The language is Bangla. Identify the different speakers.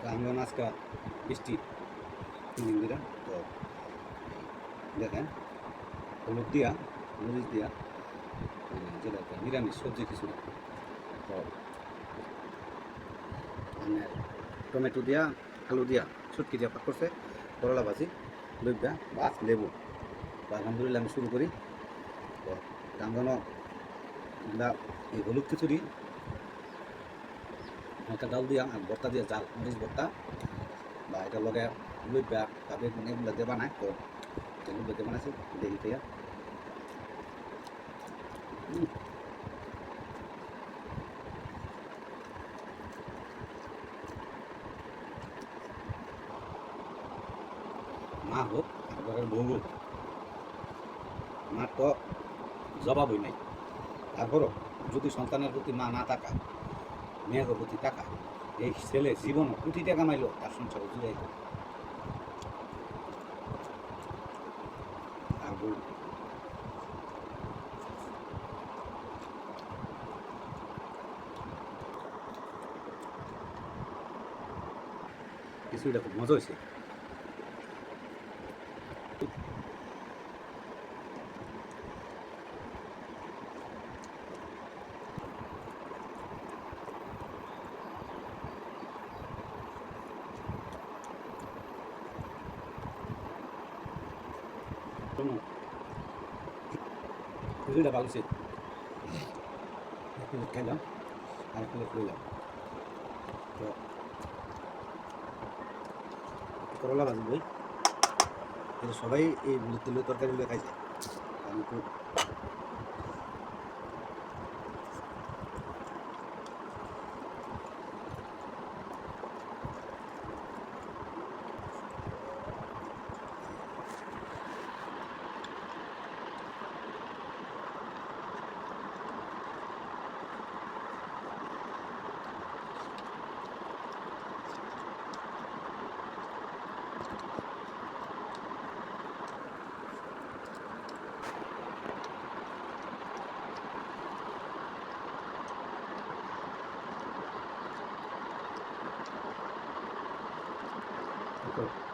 Speaker 1: আমরা আজকে বৃষ্টি 3 দিন ধরে তো দেখেন হলুদ দিয়া মরিচ দিয়া যেটা নিরামিষ সবজি কিছু না তো মানে টমেটো দিয়া আলু দিয়া ছুটকি দিয়া পাক করছে করলা ভাজি লইবা ভাত লেবু তো আলহামদুলিল্লাহ আমি শুরু করি তো রামধন এই হলুদ খিচুড়ি একটা ডাল দিয়া আর ভর্তা দিয়া জাল মরিচ ভর্তা বা এটা লগে লইবা বা বেগুন এগুলো দিয়ে বানায় তো এগুলো দিয়ে বানাইছে দেখি থেকে মা হোক আর ঘরের বউ হোক মার তো জবাবই নাই তারপরও যদি সন্তানের প্রতি মা না থাকা মেয়ের প্রতি টাকা এই ছেলে জীবন কোটি টাকা মাইলো তার সংসারে জুড়ে আর বউ কিছুটা খুব মজা হয়েছে কিছুটা ভালো হয়েছে একটু খাইলাম আর একটু খুঁজলাম তো করলা ভাজি বই কিন্তু সবাই এই তেলের তরকারিগুলো খাইছে আমি খুব Okay.